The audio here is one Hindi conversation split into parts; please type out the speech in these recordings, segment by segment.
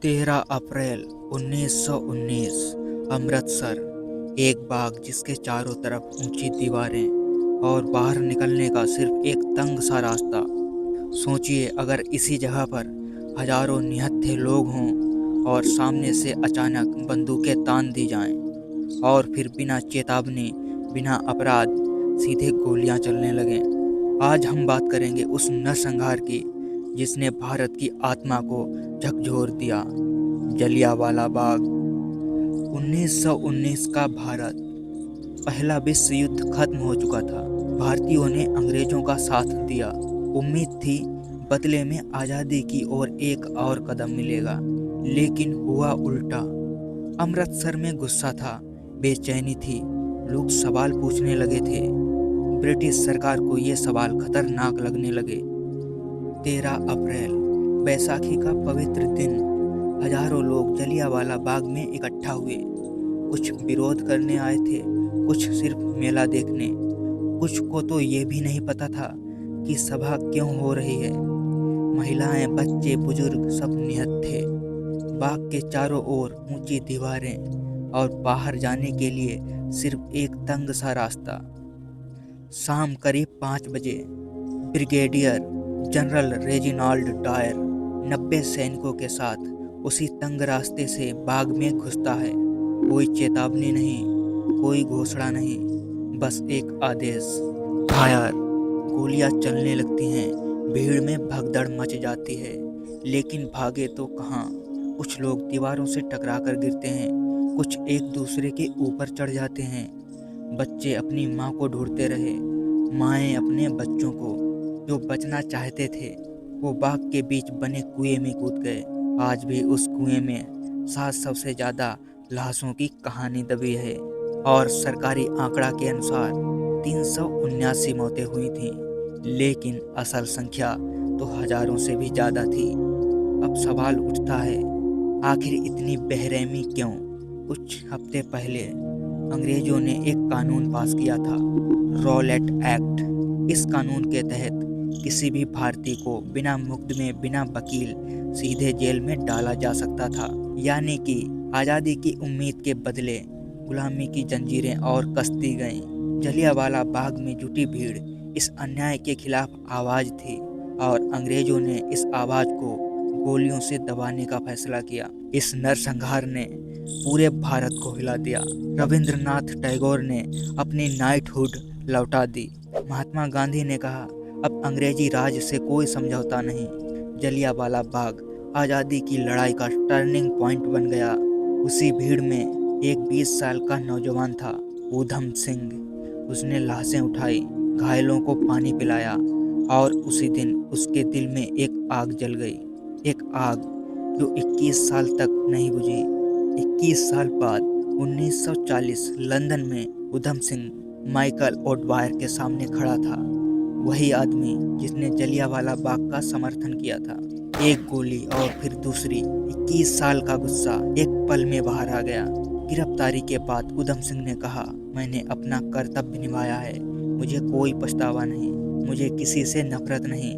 13 अप्रैल 1919 अमृतसर। एक बाग जिसके चारों तरफ ऊंची दीवारें और बाहर निकलने का सिर्फ एक तंग सा रास्ता। सोचिए अगर इसी जगह पर हजारों निहत्थे लोग हों और सामने से अचानक बंदूकें तान दी जाएं और फिर बिना चेतावनी, बिना अपराध सीधे गोलियां चलने लगें। आज हम बात करेंगे उस नरसंहार की जिसने भारत की आत्मा को झकझोर दिया। जलियांवाला बाग। 1919 का भारत। पहला विश्व युद्ध खत्म हो चुका था। भारतीयों ने अंग्रेजों का साथ दिया। उम्मीद थी बदले में आज़ादी की ओर एक और कदम मिलेगा, लेकिन हुआ उल्टा। अमृतसर में गुस्सा था, बेचैनी थी, लोग सवाल पूछने लगे थे। ब्रिटिश सरकार को ये सवाल खतरनाक लगने लगे। 13 अप्रैल, बैसाखी का पवित्र दिन। हजारों लोग जलियांवाला बाग में इकट्ठा हुए। कुछ विरोध करने आए थे, कुछ सिर्फ मेला देखने। कुछ को तो ये भी नहीं पता था कि सभा क्यों हो रही है। महिलाएं, बच्चे, बुजुर्ग सब निहत्थे। बाग के चारों ओर ऊंची दीवारें और बाहर जाने के लिए सिर्फ एक तंग सा रास्ता। शाम करीब 5 बजे ब्रिगेडियर जनरल रेजिनाल्ड डायर 90 सैनिकों के साथ उसी तंग रास्ते से बाग में घुसता है। कोई चेतावनी नहीं, कोई घोषणा नहीं, बस एक आदेश, फायर। गोलियां चलने लगती हैं, भीड़ में भगदड़ मच जाती है, लेकिन भागे तो कहाँ। कुछ लोग दीवारों से टकराकर गिरते हैं, कुछ एक दूसरे के ऊपर चढ़ जाते हैं। बच्चे अपनी माँ को ढूंढते रहे, माएँ अपने बच्चों को। जो बचना चाहते थे वो बाग के बीच बने कुएं में कूद गए। आज भी उस कुएं में 700 से ज़्यादा लाशों की कहानी दबी है और सरकारी आंकड़ा के अनुसार 379 मौतें हुई थीं, लेकिन असल संख्या तो हजारों से भी ज़्यादा थी। अब सवाल उठता है, आखिर इतनी बेरहमी क्यों? कुछ हफ्ते पहले अंग्रेजों ने एक कानून पास किया था, रॉलेट एक्ट। इस कानून के तहत किसी भी भारतीय को बिना मुकदमे, बिना वकील सीधे जेल में डाला जा सकता था। यानी कि आज़ादी की उम्मीद के बदले गुलामी की जंजीरें और कसती गईं। जलियांवाला बाग में जुटी भीड़ इस अन्याय के खिलाफ आवाज थी और अंग्रेजों ने इस आवाज को गोलियों से दबाने का फैसला किया। इस नरसंहार ने पूरे भारत को हिला दिया। रविंद्रनाथ टैगोर ने अपनी नाइटहुड लौटा दी। महात्मा गांधी ने कहा, अब अंग्रेजी राज से कोई समझौता नहीं। जलियांवाला बाग आज़ादी की लड़ाई का टर्निंग पॉइंट बन गया। उसी भीड़ में एक 20 साल का नौजवान था, ऊधम सिंह। उसने लाशें उठाई, घायलों को पानी पिलाया और उसी दिन उसके दिल में एक आग जल गई। एक आग जो 21 साल तक नहीं बुझी। 21 साल बाद 1940 लंदन में ऊधम सिंह माइकल ओडवायर के सामने खड़ा था। वही आदमी जिसने जलियांवाला बाग का समर्थन किया था। एक गोली और फिर दूसरी। 21 साल का गुस्सा एक पल में बाहर आ गया। गिरफ्तारी के बाद ऊधम सिंह ने कहा, मैंने अपना कर्तव्य निभाया है, मुझे कोई पछतावा नहीं, मुझे किसी से नफरत नहीं,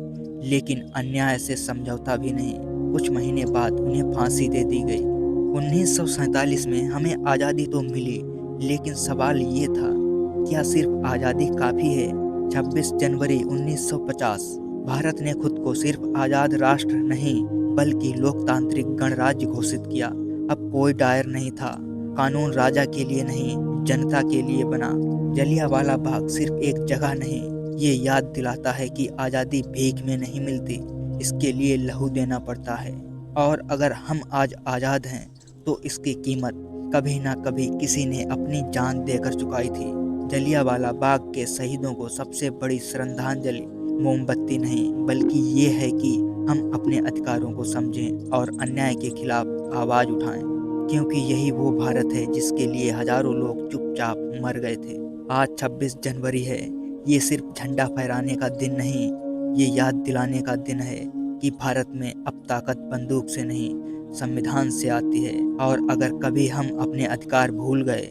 लेकिन अन्याय से समझौता भी नहीं। कुछ महीने बाद उन्हें फांसी दे दी गई। 1947 में हमें आज़ादी तो मिली, लेकिन सवाल ये था, क्या सिर्फ आज़ादी काफ़ी है? 26 जनवरी 1950 भारत ने खुद को सिर्फ आज़ाद राष्ट्र नहीं बल्कि लोकतांत्रिक गणराज्य घोषित किया। अब कोई डायर नहीं था, कानून राजा के लिए नहीं, जनता के लिए बना। जलियांवाला बाग सिर्फ एक जगह नहीं, ये याद दिलाता है कि आज़ादी भीख में नहीं मिलती, इसके लिए लहू देना पड़ता है। और अगर हम आज आज़ाद हैं तो इसकी कीमत कभी ना कभी किसी ने अपनी जान देकर चुकाई थी। जलियांवाला बाग के शहीदों को सबसे बड़ी श्रद्धांजलि मोमबत्ती नहीं बल्कि ये है कि हम अपने अधिकारों को समझें और अन्याय के खिलाफ आवाज़ उठाएं, क्योंकि यही वो भारत है जिसके लिए हजारों लोग चुपचाप मर गए थे। आज 26 जनवरी है, ये सिर्फ झंडा फहराने का दिन नहीं, ये याद दिलाने का दिन है कि भारत में अब ताकत बंदूक से नहीं, संविधान से आती है। और अगर कभी हम अपने अधिकार भूल गए,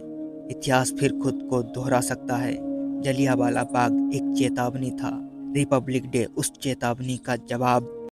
इतिहास फिर खुद को दोहरा सकता है। जलियांवाला बाग एक चेतावनी था, रिपब्लिक डे उस चेतावनी का जवाब